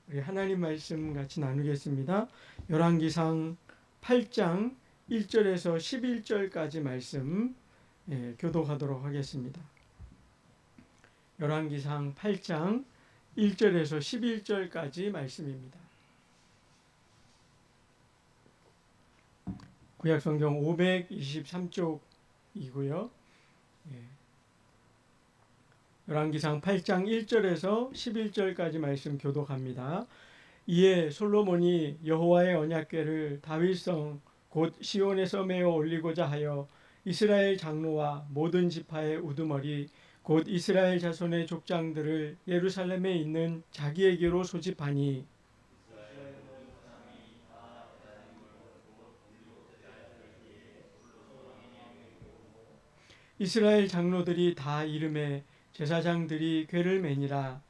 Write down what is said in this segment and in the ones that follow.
우리 하나님 말씀 같이 나누겠습니다. 열왕기상 8장 1절에서 11절까지 말씀 교독하도록 하겠습니다. 열왕기상 8장 1절에서 11절까지 말씀입니다. 구약성경 523쪽이고요. 열왕기상 8장 1절에서 11절까지 말씀 교독합니다. 이에 솔로몬이 여호와의 언약궤를 다윗성 곧 시온에서 메어 올리고자 하여 이스라엘 장로와 모든 지파의 우두머리 곧 이스라엘 자손의 족장들을 예루살렘에 있는 자기에게로 소집하니 이스라엘 장로들이 다 이름에 제사장들이 궤를 매니라.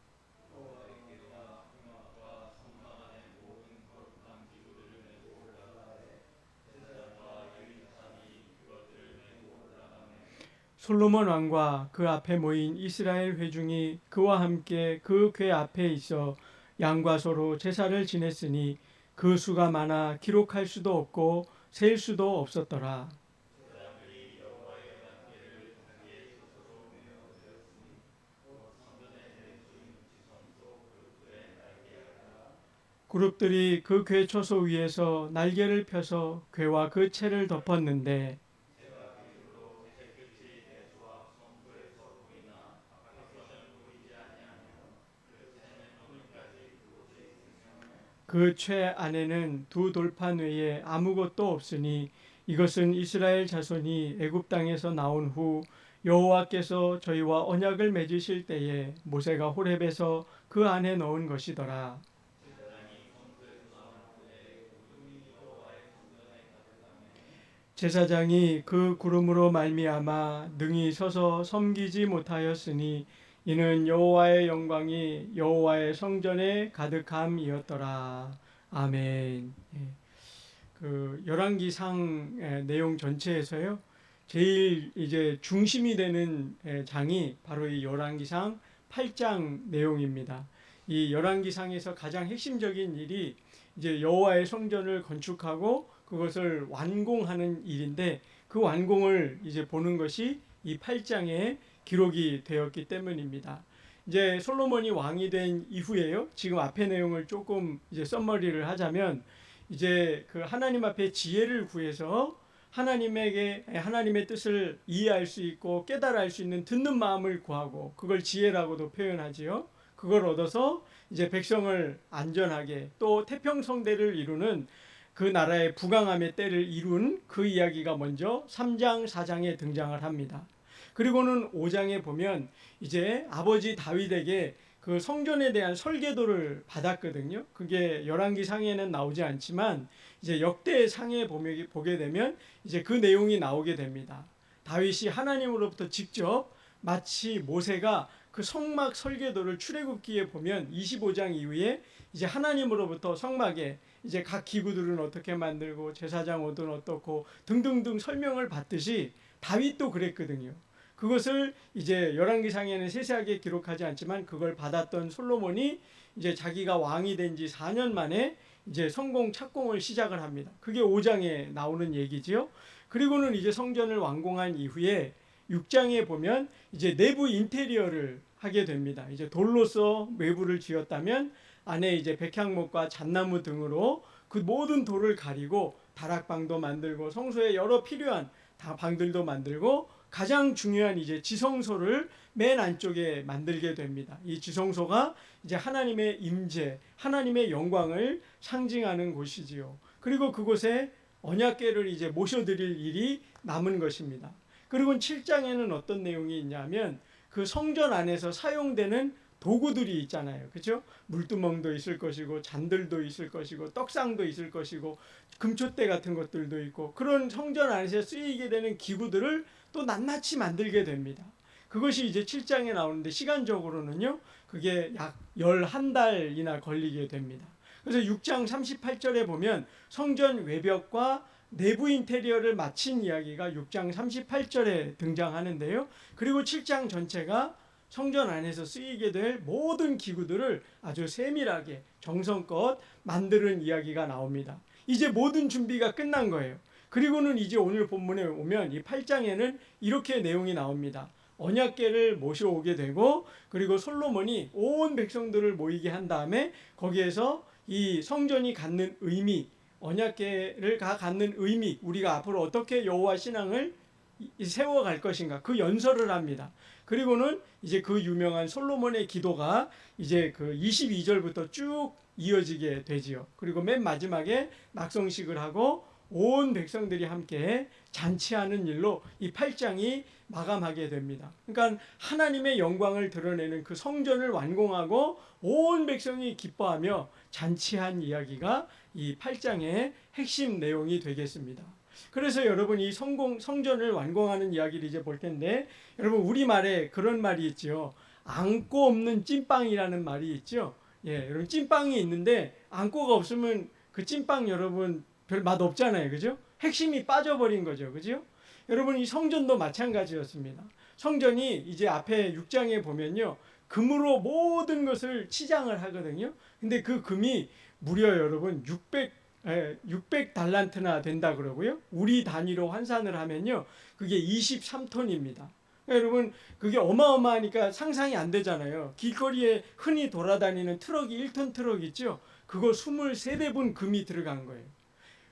솔로몬 왕과 그 앞에 모인 이스라엘 회중이 그와 함께 그 궤 앞에 있어 양과 소로 제사를 지냈으니 그 수가 많아 기록할 수도 없고 셀 수도 없었더라. 그룹들이 그 궤 초소 위에서 날개를 펴서 궤와 그 채를 덮었는데 그 채 안에는 두 돌판 외에 아무것도 없으니 이것은 이스라엘 자손이 애굽 땅에서 나온 후 여호와께서 저희와 언약을 맺으실 때에 모세가 호렙에서 그 안에 넣은 것이더라. 제사장이 그 구름으로 말미암아 능히 서서 섬기지 못하였으니 이는 여호와의 영광이 여호와의 성전에 가득함이었더라. 아멘. 그 열왕기상 내용 전체에서요. 제일 이제 중심이 되는 장이 바로 이 열왕기상 8장 내용입니다. 이 열왕기상에서 가장 핵심적인 일이 이제 여호와의 성전을 건축하고 그것을 완공하는 일인데 그 완공을 이제 보는 것이 이 8장에 기록이 되었기 때문입니다. 이제 솔로몬이 왕이 된 이후에요. 지금 앞의 내용을 조금 이제 썸머리를 하자면 이제 그 하나님 앞에 지혜를 구해서 하나님의 뜻을 이해할 수 있고 깨달을 수 있는 듣는 마음을 구하고 그걸 지혜라고도 표현하지요. 그걸 얻어서 이제 백성을 안전하게 또 태평성대를 이루는 그 나라의 부강함의 때를 이룬 그 이야기가 먼저 3장, 4장에 등장을 합니다. 그리고는 5장에 보면 이제 아버지 다윗에게 그 성전에 대한 설계도를 받았거든요. 그게 열왕기상에는 나오지 않지만 이제 역대상에 보게 되면 이제 그 내용이 나오게 됩니다. 다윗이 하나님으로부터 직접 마치 모세가 그 성막 설계도를 출애굽기에 보면 25장 이후에 이제 하나님으로부터 성막에 이제 각 기구들은 어떻게 만들고 제사장 옷은 어떻고 등등등 설명을 받듯이 다윗도 그랬거든요. 그것을 이제 열왕기상에는 세세하게 기록하지 않지만 그걸 받았던 솔로몬이 이제 자기가 왕이 된 지 4년 만에 이제 성공 착공을 시작을 합니다. 그게 5장에 나오는 얘기지요. 그리고는 이제 성전을 완공한 이후에 6장에 보면 이제 내부 인테리어를 하게 됩니다. 이제 돌로서 외부를 지었다면 안에 이제 백향목과 잣나무 등으로 그 모든 돌을 가리고 다락방도 만들고 성소에 여러 필요한 방들도 만들고 가장 중요한 이제 지성소를 맨 안쪽에 만들게 됩니다. 이 지성소가 이제 하나님의 임재, 하나님의 영광을 상징하는 곳이지요. 그리고 그곳에 언약궤를 이제 모셔드릴 일이 남은 것입니다. 그리고 7장에는 어떤 내용이 있냐면 그 성전 안에서 사용되는 도구들이 있잖아요. 그렇죠? 물두멍도 있을 것이고 잔들도 있을 것이고 떡상도 있을 것이고 금촛대 같은 것들도 있고 그런 성전 안에서 쓰이게 되는 기구들을 또 낱낱이 만들게 됩니다. 그것이 이제 7장에 나오는데 시간적으로는요. 그게 약 11달이나 걸리게 됩니다. 그래서 6장 38절에 보면 성전 외벽과 내부 인테리어를 마친 이야기가 6장 38절에 등장하는데요. 그리고 7장 전체가 성전 안에서 쓰이게 될 모든 기구들을 아주 세밀하게 정성껏 만드는 이야기가 나옵니다. 이제 모든 준비가 끝난 거예요. 그리고는 이제 오늘 본문에 오면 이 8장에는 이렇게 내용이 나옵니다. 언약궤를 모셔오게 되고, 그리고 솔로몬이 온 백성들을 모이게 한 다음에 거기에서 이 성전이 갖는 의미, 언약궤를 갖는 의미, 우리가 앞으로 어떻게 여호와 신앙을 세워갈 것인가, 그 연설을 합니다. 그리고는 이제 그 유명한 솔로몬의 기도가 이제 그 22절부터 쭉 이어지게 되지요. 그리고 맨 마지막에 낙성식을 하고 온 백성들이 함께 잔치하는 일로 이 8장이 마감하게 됩니다. 그러니까 하나님의 영광을 드러내는 그 성전을 완공하고 온 백성이 기뻐하며 잔치한 이야기가 이 8장의 핵심 내용이 되겠습니다. 그래서 여러분, 이 성전을 완공하는 이야기를 이제 볼 텐데, 여러분 우리말에 그런 말이 있죠. 안고 없는 찐빵이라는 말이 있죠. 예, 여러분 찐빵이 있는데 안고가 없으면 그 찐빵 여러분 별 맛 없잖아요. 그죠? 핵심이 빠져버린 거죠. 그죠? 여러분, 이 성전도 마찬가지였습니다. 성전이 이제 앞에 6장에 보면요, 금으로 모든 것을 치장을 하거든요. 근데 그 금이 무려 여러분 600달란트나 된다 그러고요. 우리 단위로 환산을 하면요, 그게 23톤입니다. 여러분, 그게 어마어마하니까 상상이 안 되잖아요. 길거리에 흔히 돌아다니는 트럭이 1톤 트럭 있죠? 그거 23대분 금이 들어간 거예요.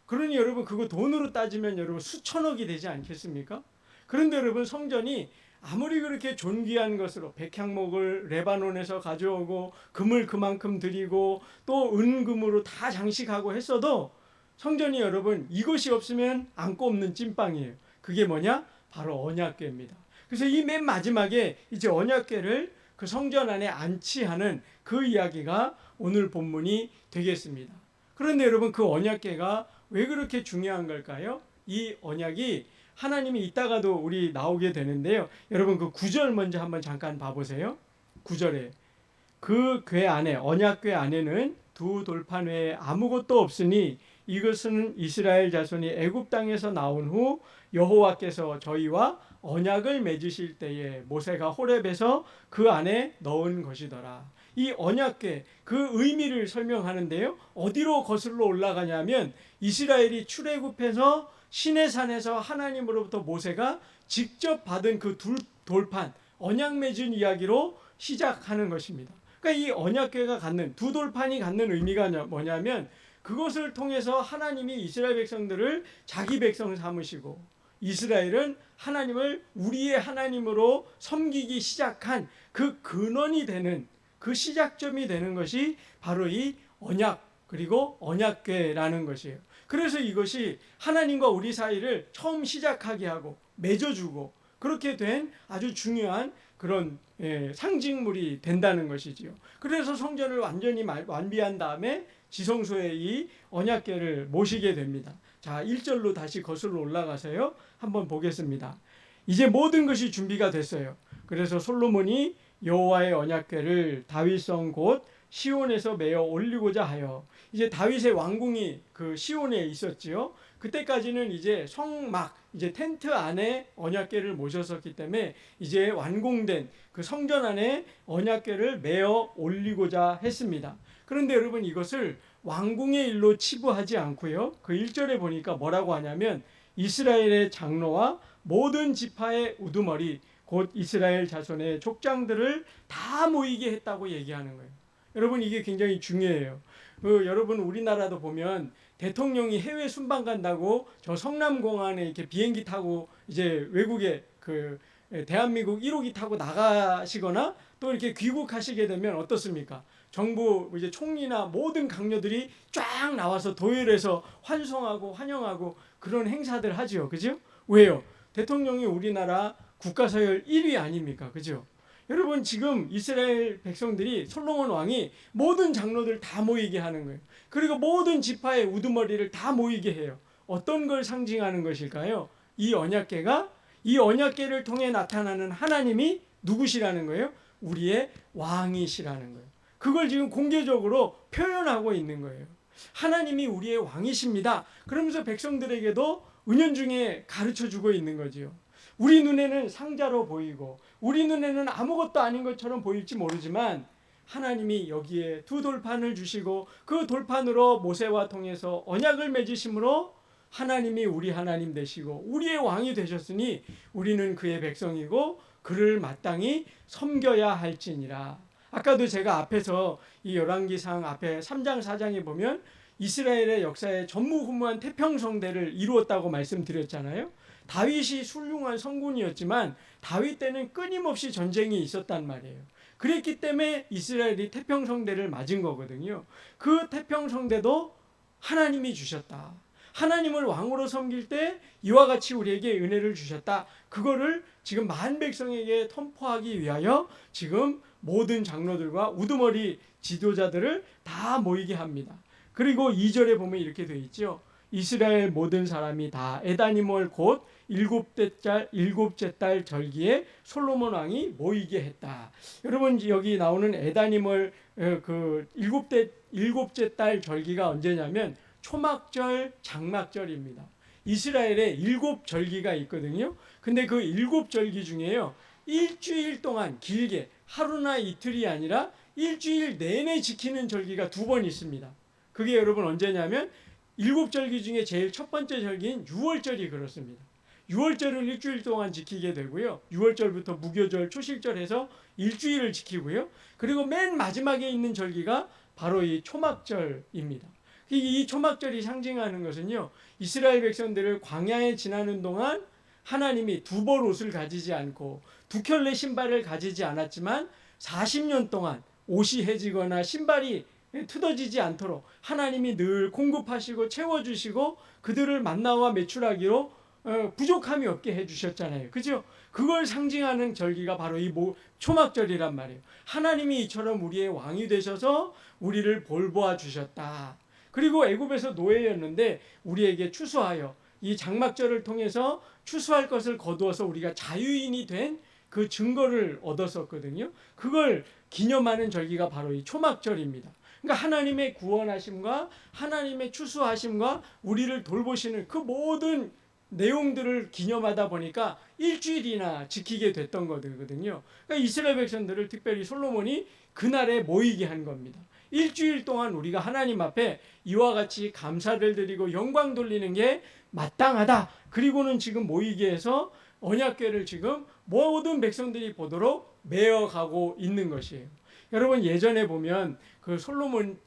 그러니 여러분, 그거 돈으로 따지면 여러분 수천억이 되지 않겠습니까? 그런데 여러분, 성전이 아무리 그렇게 존귀한 것으로 백향목을 레바논에서 가져오고 금을 그만큼 들이고 또 은금으로 다 장식하고 했어도 성전이 여러분 이것이 없으면 안고 없는 찐빵이에요. 그게 뭐냐? 바로 언약궤입니다. 그래서 이 맨 마지막에 이제 언약궤를 그 성전 안에 안치하는 그 이야기가 오늘 본문이 되겠습니다. 그런데 여러분, 그 언약궤가 왜 그렇게 중요한 걸까요? 이 언약이 하나님이 이따가도 우리 나오게 되는데요. 여러분, 그 9절 먼저 한번 잠깐 봐보세요. 9절에 그 궤 안에, 언약궤 안에는 두 돌판 외에 아무것도 없으니 이것은 이스라엘 자손이 애굽 땅에서 나온 후 여호와께서 저희와 언약을 맺으실 때에 모세가 호렙에서 그 안에 넣은 것이더라. 이 언약궤, 그 의미를 설명하는데요, 어디로 거슬러 올라가냐면 이스라엘이 출애굽해서 시내산에서 하나님으로부터 모세가 직접 받은 그 돌판, 언약 맺은 이야기로 시작하는 것입니다. 그러니까 이 언약궤가 갖는, 두 돌판이 갖는 의미가 뭐냐면, 그것을 통해서 하나님이 이스라엘 백성들을 자기 백성 삼으시고 이스라엘은 하나님을 우리의 하나님으로 섬기기 시작한 그 근원이 되는, 그 시작점이 되는 것이 바로 이 언약, 그리고 언약궤라는 것이에요. 그래서 이것이 하나님과 우리 사이를 처음 시작하게 하고 맺어주고 그렇게 된 아주 중요한 그런 상징물이 된다는 것이지요. 그래서 성전을 완전히 완비한 다음에 지성소에 이 언약궤를 모시게 됩니다. 자, 1절로 다시 거슬러 올라가서요, 한번 보겠습니다. 이제 모든 것이 준비가 됐어요. 그래서 솔로몬이 여호와의 언약궤를 다윗성 곧 시온에서 메어 올리고자 하여, 이제 다윗의 왕궁이 그 시온에 있었지요. 그때까지는 이제 성막, 이제 텐트 안에 언약궤를 모셨었기 때문에 이제 완공된 그 성전 안에 언약궤를 메어 올리고자 했습니다. 그런데 여러분, 이것을 왕궁의 일로 치부하지 않고요, 그 1절에 보니까 뭐라고 하냐면 이스라엘의 장로와 모든 지파의 우두머리 곧 이스라엘 자손의 족장들을 다 모이게 했다고 얘기하는 거예요. 여러분, 이게 굉장히 중요해요. 여러분, 우리나라도 보면 대통령이 해외 순방 간다고 저 성남공항에 이렇게 비행기 타고 이제 외국에 그 대한민국 1호기 타고 나가시거나 또 이렇게 귀국하시게 되면 어떻습니까? 정부 이제 총리나 모든 강요들이 쫙 나와서 도열해서 환송하고 환영하고 그런 행사들 하죠. 그죠? 왜요? 대통령이 우리나라 국가서열 1위 아닙니까? 그죠? 여러분, 지금 이스라엘 백성들이, 솔로몬 왕이 모든 장로들 다 모이게 하는 거예요. 그리고 모든 지파의 우두머리를 다 모이게 해요. 어떤 걸 상징하는 것일까요? 이 언약궤가, 이 언약궤를 통해 나타나는 하나님이 누구시라는 거예요? 우리의 왕이시라는 거예요. 그걸 지금 공개적으로 표현하고 있는 거예요. 하나님이 우리의 왕이십니다. 그러면서 백성들에게도 은연중에 가르쳐주고 있는 거지요. 우리 눈에는 상자로 보이고 우리 눈에는 아무것도 아닌 것처럼 보일지 모르지만 하나님이 여기에 두 돌판을 주시고 그 돌판으로 모세와 통해서 언약을 맺으심으로 하나님이 우리 하나님 되시고 우리의 왕이 되셨으니 우리는 그의 백성이고 그를 마땅히 섬겨야 할지니라. 아까도 제가 앞에서 이 열왕기상 앞에 3장 4장에 보면 이스라엘의 역사에 전무후무한 태평성대를 이루었다고 말씀드렸잖아요. 다윗이 훌륭한 성군이었지만 다윗 때는 끊임없이 전쟁이 있었단 말이에요. 그랬기 때문에 이스라엘이 태평성대를 맞은 거거든요. 그 태평성대도 하나님이 주셨다. 하나님을 왕으로 섬길 때 이와 같이 우리에게 은혜를 주셨다. 그거를 지금 만 백성에게 선포하기 위하여 지금 모든 장로들과 우두머리 지도자들을 다 모이게 합니다. 그리고 2절에 보면 이렇게 되어 있죠. 이스라엘 모든 사람이 다 에다니몰 곧 일곱째 달 절기에 솔로몬 왕이 모이게 했다. 여러분 여기 나오는 에다니몰 그 일곱째 달 절기가 언제냐면 초막절, 장막절입니다. 이스라엘에 7절기가 있거든요. 근데 그 7절기 중에요. 일주일 동안 길게 하루나 이틀이 아니라 일주일 내내 지키는 절기가 2번 있습니다. 그게 여러분 언제냐면 7절기 중에 제일 첫 번째 절기인 6월절이 그렇습니다. 6월절을 일주일 동안 지키게 되고요. 6월절부터 무교절, 초실절 해서 일주일을 지키고요. 그리고 맨 마지막에 있는 절기가 바로 이 초막절입니다. 이 초막절이 상징하는 것은요. 이스라엘 백성들을 광야에 지나는 동안 하나님이 2벌 옷을 가지지 않고 2켤레 신발을 가지지 않았지만 40년 동안 옷이 해지거나 신발이 틀어지지 않도록 하나님이 늘 공급하시고 채워주시고 그들을 만나와 매출하기로 부족함이 없게 해주셨잖아요. 그죠? 그걸 상징하는 절기가 바로 이 초막절이란 말이에요. 하나님이 이처럼 우리의 왕이 되셔서 우리를 볼보아 주셨다. 그리고 애굽에서 노예였는데 우리에게 추수하여 이 장막절을 통해서 추수할 것을 거두어서 우리가 자유인이 된 그 증거를 얻었었거든요. 그걸 기념하는 절기가 바로 이 초막절입니다. 그러니까 하나님의 구원하심과 하나님의 추수하심과 우리를 돌보시는 그 모든 내용들을 기념하다 보니까 일주일이나 지키게 됐던 거거든요. 그러니까 이스라엘 백성들을 특별히 솔로몬이 그날에 모이게 한 겁니다. 일주일 동안 우리가 하나님 앞에 이와 같이 감사를 드리고 영광 돌리는 게 마땅하다. 그리고는 지금 모이게 해서 언약궤를 지금 모든 백성들이 보도록 메어가고 있는 것이에요. 여러분 예전에 보면 그 솔로몬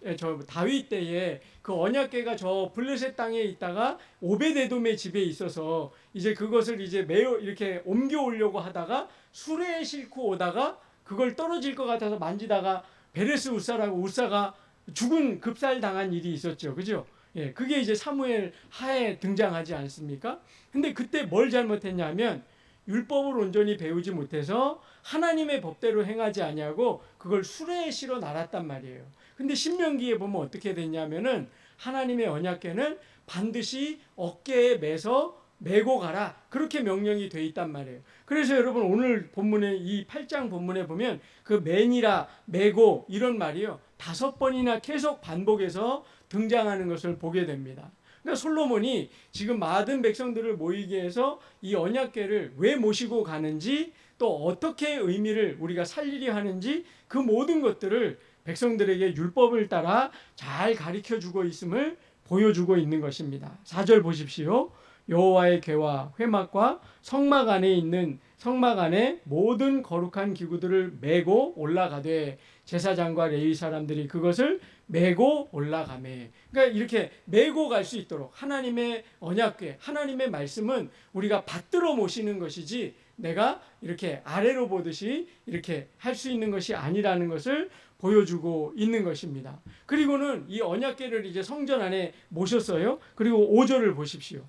다윗 때에 그 언약궤가 저 블레셋 땅에 있다가 오베데돔의 집에 있어서 이제 그것을 이제 메어 이렇게 옮겨오려고 하다가 수레에 싣고 오다가 그걸 떨어질 것 같아서 만지다가 베레스 우사가 죽은 급살당한 일이 있었죠. 그죠? 예, 그게 이제 사무엘 하에 등장하지 않습니까? 근데 그때 뭘 잘못했냐면 율법을 온전히 배우지 못해서 하나님의 법대로 행하지 아니하고 그걸 수레에 실어 날았단 말이에요. 근데 신명기에 보면 어떻게 됐냐면은 하나님의 언약궤는 반드시 어깨에 메고 가라. 그렇게 명령이 돼 있단 말이에요. 그래서 여러분 오늘 본문에 이 8장 본문에 보면 그 맨이라 메고 이런 말이요. 5번이나 계속 반복해서 등장하는 것을 보게 됩니다. 그러니까 솔로몬이 지금 많은 백성들을 모이게 해서 이 언약궤를 왜 모시고 가는지 또 어떻게 의미를 우리가 살리려 하는지 그 모든 것들을 백성들에게 율법을 따라 잘 가르쳐주고 있음을 보여주고 있는 것입니다. 4절 보십시오. 여호와의 궤와 회막과 성막 안에 모든 거룩한 기구들을 메고 올라가되 제사장과 레위 사람들이 그것을 메고 올라가매. 그러니까 이렇게 메고 갈 수 있도록 하나님의 언약궤, 하나님의 말씀은 우리가 받들어 모시는 것이지 내가 이렇게 아래로 보듯이 이렇게 할 수 있는 것이 아니라는 것을 보여주고 있는 것입니다. 그리고는 이 언약궤를 이제 성전 안에 모셨어요. 그리고 5절을 보십시오.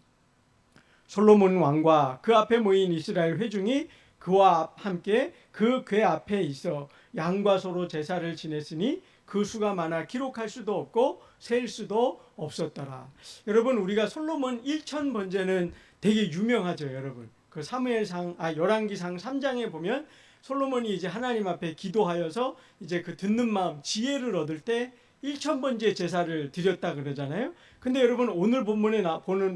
솔로몬 왕과 그 앞에 모인 이스라엘 회중이 그와 함께 그 궤 앞에 있어 양과 소로 제사를 지냈으니 그 수가 많아 기록할 수도 없고 셀 수도 없었더라. 여러분 우리가 솔로몬 1000번제는 되게 유명하죠. 여러분 그 열왕기상 3장에 보면 솔로몬이 이제 하나님 앞에 기도하여서 이제 그 듣는 마음 지혜를 얻을 때 1000번째 제사를 드렸다 그러잖아요. 근데 여러분 오늘 본문에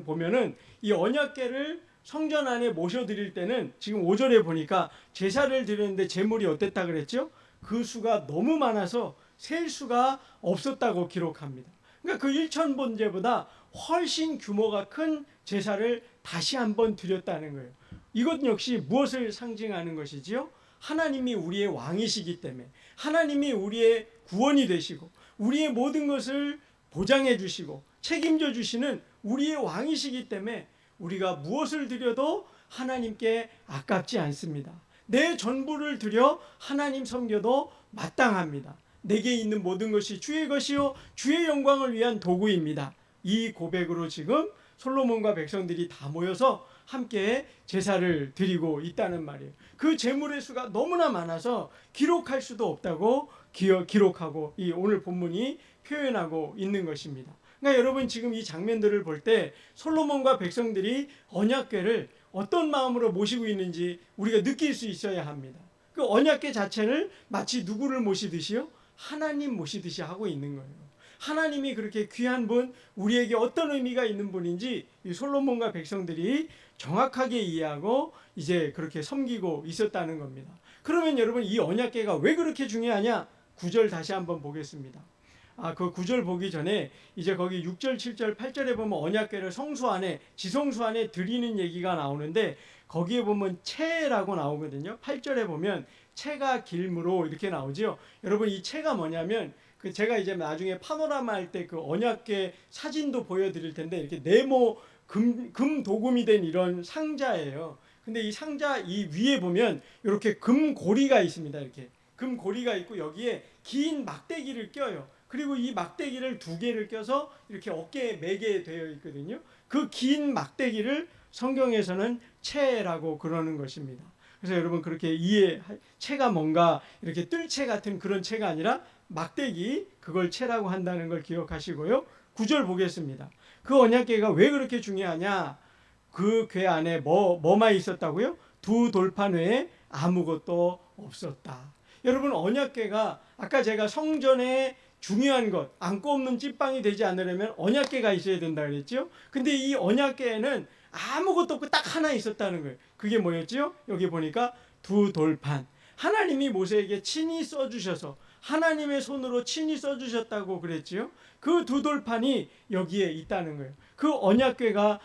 보면은 이 언약궤를 성전 안에 모셔드릴 때는 지금 5절에 보니까 제사를 드렸는데 제물이 어땠다 그랬죠? 그 수가 너무 많아서 셀 수가 없었다고 기록합니다. 그러니까 그 1,000번제보다 훨씬 규모가 큰 제사를 다시 한번 드렸다는 거예요. 이것 역시 무엇을 상징하는 것이지요? 하나님이 우리의 왕이시기 때문에, 하나님이 우리의 구원이 되시고 우리의 모든 것을 보장해 주시고 책임져 주시는 우리의 왕이시기 때문에 우리가 무엇을 드려도 하나님께 아깝지 않습니다. 내 전부를 드려 하나님 섬겨도 마땅합니다. 내게 있는 모든 것이 주의 것이요 주의 영광을 위한 도구입니다. 이 고백으로 지금 솔로몬과 백성들이 다 모여서 함께 제사를 드리고 있다는 말이에요. 그 제물의 수가 너무나 많아서 기록할 수도 없다고 기록하고 이 오늘 본문이 표현하고 있는 것입니다. 그러니까 여러분 지금 이 장면들을 볼 때 솔로몬과 백성들이 언약궤를 어떤 마음으로 모시고 있는지 우리가 느낄 수 있어야 합니다. 그 언약궤 자체를 마치 누구를 모시듯이요? 하나님 모시듯이 하고 있는 거예요. 하나님이 그렇게 귀한 분, 우리에게 어떤 의미가 있는 분인지 이 솔로몬과 백성들이 정확하게 이해하고 이제 그렇게 섬기고 있었다는 겁니다. 그러면 여러분 이 언약궤가 왜 그렇게 중요하냐? 9절 다시 한번 보겠습니다. 그 9절 보기 전에 이제 거기 6절, 7절, 8절에 보면 언약궤를 성수 안에, 지성수 안에 드리는 얘기가 나오는데 거기에 보면 채라고 나오거든요. 8절에 보면 채가 길므로 이렇게 나오죠. 여러분 이 채가 뭐냐면 제가 이제 나중에 파노라마 할 때 그 언약궤 사진도 보여드릴 텐데 이렇게 네모 금 도금이 된 이런 상자예요. 근데 이 상자 이 위에 보면 이렇게 금 고리가 있습니다. 이렇게 금 고리가 있고 여기에 긴 막대기를 껴요. 그리고 이 막대기를 2개를 껴서 이렇게 어깨에 매게 되어 있거든요. 그 긴 막대기를 성경에서는 채라고 그러는 것입니다. 그래서 여러분 그렇게 채가 뭔가 이렇게 뜰채 같은 그런 채가 아니라 막대기, 그걸 채라고 한다는 걸 기억하시고요. 9절 보겠습니다. 그 언약궤가 왜 그렇게 중요하냐? 그 궤 안에 뭐만 있었다고요? 2 돌판 외에 아무것도 없었다. 여러분 언약궤가 아까 제가 성전에 중요한 것, 안고 없는 찐빵이 되지 않으려면 언약궤가 있어야 된다 그랬죠? 근데 이 언약궤에는 아무것도 없고 딱 하나 있었다는 거예요. 그게 뭐였죠? 여기 보니까 2 돌판. 하나님이 모세에게 친히 써주셔서 하나님의 손으로 친히 써주셨다고 그랬지요. 그 2 돌판이 여기에 있다는 거예요. 그 언약궤가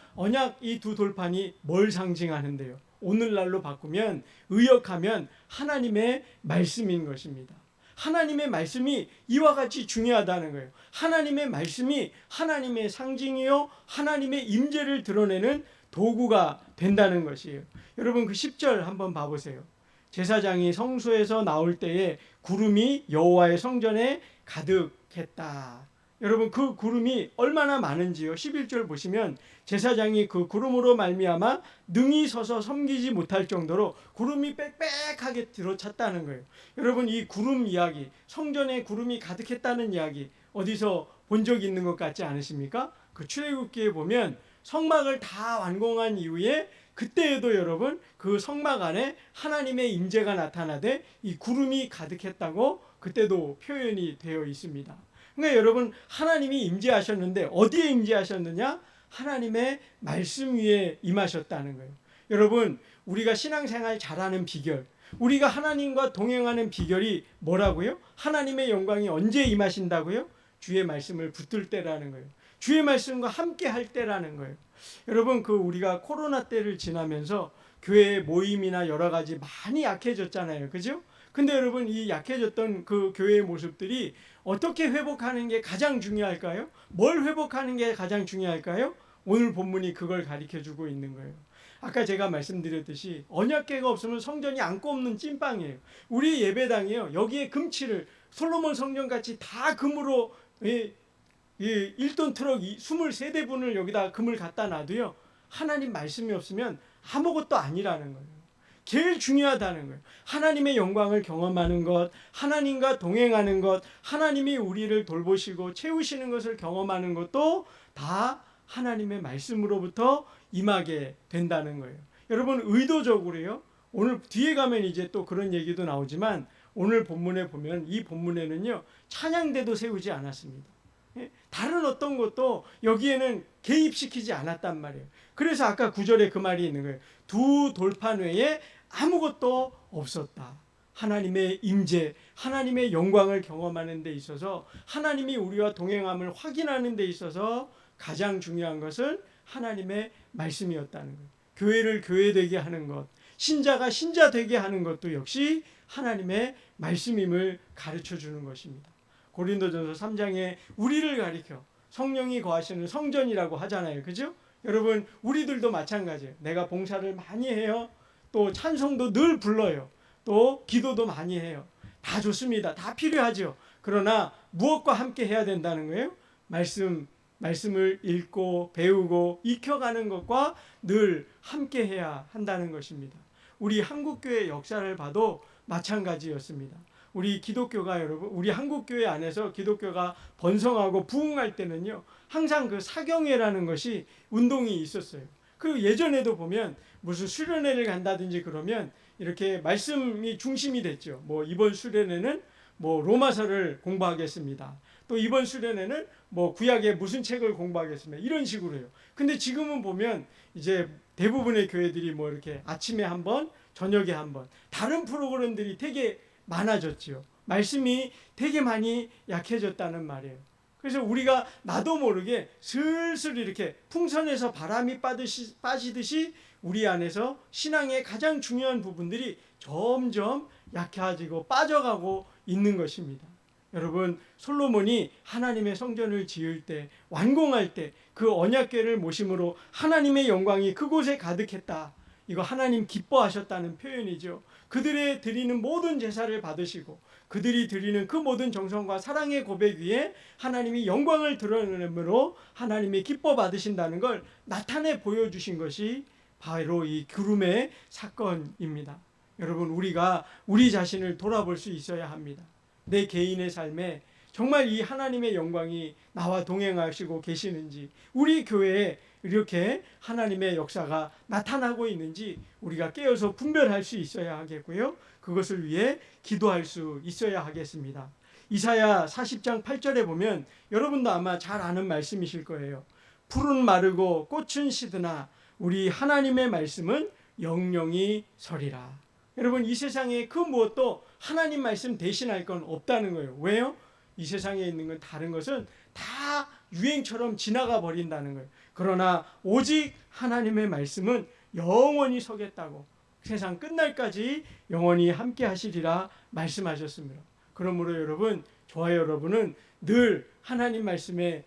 이 2 돌판이 뭘 상징하는데요? 오늘날로 바꾸면 의역하면 하나님의 말씀인 것입니다. 하나님의 말씀이 이와 같이 중요하다는 거예요. 하나님의 말씀이 하나님의 상징이요 하나님의 임재를 드러내는 도구가 된다는 것이에요. 여러분 그 10절 한번 봐보세요. 제사장이 성소에서 나올 때에 구름이 여호와의 성전에 가득했다. 여러분 그 구름이 얼마나 많은지요. 11절 보시면 제사장이 그 구름으로 말미암아 능히 서서 섬기지 못할 정도로 구름이 빽빽하게 들어찼다는 거예요. 여러분 이 구름 이야기, 성전에 구름이 가득했다는 이야기 어디서 본 적 있는 것 같지 않으십니까? 그 출애굽기에 보면 성막을 다 완공한 이후에 그때에도 여러분 그 성막 안에 하나님의 임재가 나타나되 이 구름이 가득했다고 그때도 표현이 되어 있습니다. 그러니까 여러분 하나님이 임재하셨는데 어디에 임재하셨느냐? 하나님의 말씀 위에 임하셨다는 거예요. 여러분 우리가 신앙생활 잘하는 비결, 우리가 하나님과 동행하는 비결이 뭐라고요? 하나님의 영광이 언제 임하신다고요? 주의 말씀을 붙들 때라는 거예요. 주의 말씀과 함께 할 때라는 거예요. 여러분 그 우리가 코로나 때를 지나면서 교회 모임이나 여러 가지 많이 약해졌잖아요. 그죠? 근데 여러분 이 약해졌던 그 교회의 모습들이 어떻게 회복하는 게 가장 중요할까요? 뭘 회복하는 게 가장 중요할까요? 오늘 본문이 그걸 가르쳐주고 있는 거예요. 아까 제가 말씀드렸듯이 언약궤가 없으면 성전이 안고 없는 찐빵이에요. 우리 예배당이요. 여기에 금치를 솔로몬 성전같이 다 금으로 1톤 트럭 23대분을 여기다 금을 갖다 놔도요. 하나님 말씀이 없으면 아무것도 아니라는 거예요. 제일 중요하다는 거예요. 하나님의 영광을 경험하는 것, 하나님과 동행하는 것, 하나님이 우리를 돌보시고 채우시는 것을 경험하는 것도 다 하나님의 말씀으로부터 임하게 된다는 거예요. 여러분 의도적으로요. 오늘 뒤에 가면 이제 또 그런 얘기도 나오지만 오늘 본문에 보면 이 본문에는요. 찬양대도 세우지 않았습니다. 다른 어떤 것도 여기에는 개입시키지 않았단 말이에요. 그래서 아까 9절에 그 말이 있는 거예요. 두 돌판 외에 아무것도 없었다. 하나님의 임재, 하나님의 영광을 경험하는 데 있어서, 하나님이 우리와 동행함을 확인하는 데 있어서 가장 중요한 것은 하나님의 말씀이었다는 거예요. 교회를 교회되게 하는 것, 신자가 신자 되게 하는 것도 역시 하나님의 말씀임을 가르쳐 주는 것입니다. 고린도전서 3장에 우리를 가리켜 성령이 거하시는 성전이라고 하잖아요. 그죠? 여러분, 우리들도 마찬가지예요. 내가 봉사를 많이 해요. 또 찬송도 늘 불러요. 또 기도도 많이 해요. 다 좋습니다. 다 필요하죠. 그러나 무엇과 함께 해야 된다는 거예요? 말씀을 읽고 배우고 익혀가는 것과 늘 함께 해야 한다는 것입니다. 우리 한국교회 역사를 봐도 마찬가지였습니다. 우리 기독교가, 여러분, 우리 한국교회 안에서 기독교가 번성하고 부흥할 때는요, 항상 그 사경회라는 것이 운동이 있었어요. 그리고 예전에도 보면 무슨 수련회를 간다든지 그러면 이렇게 말씀이 중심이 됐죠. 뭐 이번 수련회는 뭐 로마서를 공부하겠습니다. 또 이번 수련회는 뭐 구약의 무슨 책을 공부하겠습니다. 이런 식으로요. 근데 지금은 보면 이제 대부분의 교회들이 뭐 이렇게 아침에 한 번, 저녁에 한 번, 다른 프로그램들이 되게 많아졌죠. 말씀이 되게 많이 약해졌다는 말이에요. 그래서 우리가 나도 모르게 슬슬 이렇게 풍선에서 바람이 빠지듯이 우리 안에서 신앙의 가장 중요한 부분들이 점점 약해지고 빠져가고 있는 것입니다. 여러분, 솔로몬이 하나님의 성전을 지을 때, 완공할 때 그 언약궤를 모심으로 하나님의 영광이 그곳에 가득했다. 이거 하나님 기뻐하셨다는 표현이죠. 그들의 드리는 모든 제사를 받으시고 그들이 드리는 그 모든 정성과 사랑의 고백 위에 하나님이 영광을 드러내므로 하나님이 기뻐 받으신다는 걸 나타내 보여주신 것이 바로 이 구름의 사건입니다. 여러분, 우리가 우리 자신을 돌아볼 수 있어야 합니다. 내 개인의 삶에 정말 이 하나님의 영광이 나와 동행하시고 계시는지, 우리 교회에 이렇게 하나님의 역사가 나타나고 있는지 우리가 깨어서 분별할 수 있어야 하겠고요. 그것을 위해 기도할 수 있어야 하겠습니다. 이사야 40장 8절에 보면 여러분도 아마 잘 아는 말씀이실 거예요. 풀은 마르고 꽃은 시드나 우리 하나님의 말씀은 영영이 서리라. 여러분, 이 세상에 그 무엇도 하나님 말씀 대신할 건 없다는 거예요. 왜요? 이 세상에 있는 건, 다른 것은 다 유행처럼 지나가 버린다는 거예요. 그러나 오직 하나님의 말씀은 영원히 서겠다고, 세상 끝날까지 영원히 함께 하시리라 말씀하셨습니다. 그러므로 여러분, 저와 여러분은 늘 하나님 말씀에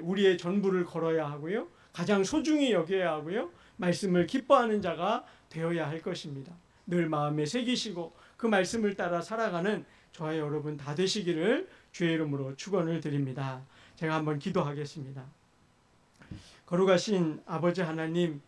우리의 전부를 걸어야 하고요, 가장 소중히 여겨야 하고요, 말씀을 기뻐하는 자가 되어야 할 것입니다. 늘 마음에 새기시고 그 말씀을 따라 살아가는 저와 여러분 다 되시기를 주의 이름으로 축원을 드립니다. 제가 한번 기도하겠습니다. 거룩하신 아버지 하나님,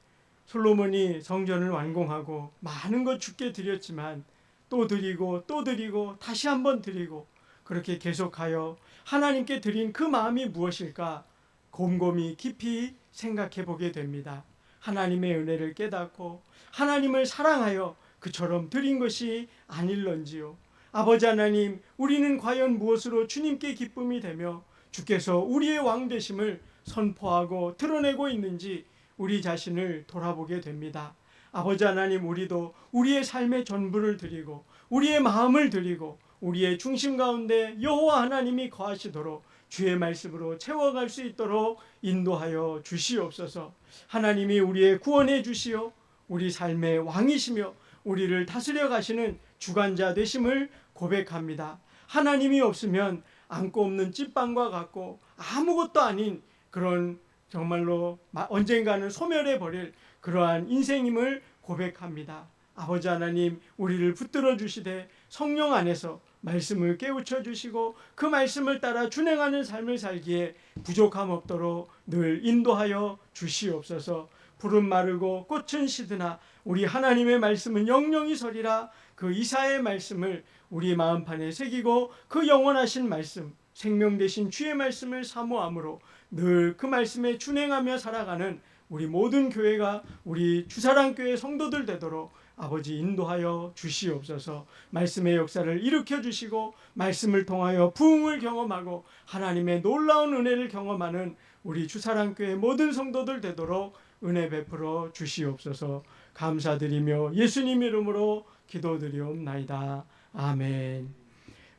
솔로몬이 성전을 완공하고 많은 것 주께 드렸지만 또 드리고 또 드리고 다시 한번 드리고, 그렇게 계속하여 하나님께 드린 그 마음이 무엇일까 곰곰이 깊이 생각해 보게 됩니다. 하나님의 은혜를 깨닫고 하나님을 사랑하여 그처럼 드린 것이 아닐런지요. 아버지 하나님, 우리는 과연 무엇으로 주님께 기쁨이 되며 주께서 우리의 왕 되심을 선포하고 드러내고 있는지 우리 자신을 돌아보게 됩니다. 아버지 하나님, 우리도 우리의 삶의 전부를 드리고 우리의 마음을 드리고 우리의 중심 가운데 여호와 하나님이 거하시도록 주의 말씀으로 채워갈 수 있도록 인도하여 주시옵소서. 하나님이 우리의 구원해 주시어 우리 삶의 왕이시며 우리를 다스려 가시는 주관자 되심을 고백합니다. 하나님이 없으면 안고 없는 찐빵과 같고 아무것도 아닌 그런, 정말로 언젠가는 소멸해 버릴 그러한 인생임을 고백합니다. 아버지 하나님, 우리를 붙들어 주시되 성령 안에서 말씀을 깨우쳐 주시고 그 말씀을 따라 준행하는 삶을 살기에 부족함 없도록 늘 인도하여 주시옵소서. 푸른 마르고 꽃은 시드나 우리 하나님의 말씀은 영영이 서리라. 그 이사의 말씀을 우리 마음판에 새기고 그 영원하신 말씀, 생명 되신 주의 말씀을 사모함으로 늘 그 말씀에 준행하며 살아가는 우리 모든 교회가 우리 주사랑교회 성도들 되도록 아버지 인도하여 주시옵소서. 말씀의 역사를 일으켜 주시고 말씀을 통하여 부흥을 경험하고 하나님의 놀라운 은혜를 경험하는 우리 주사랑교회 모든 성도들 되도록 은혜 베풀어 주시옵소서. 감사드리며 예수님 이름으로 기도드리옵나이다. 아멘.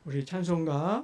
우리 찬송가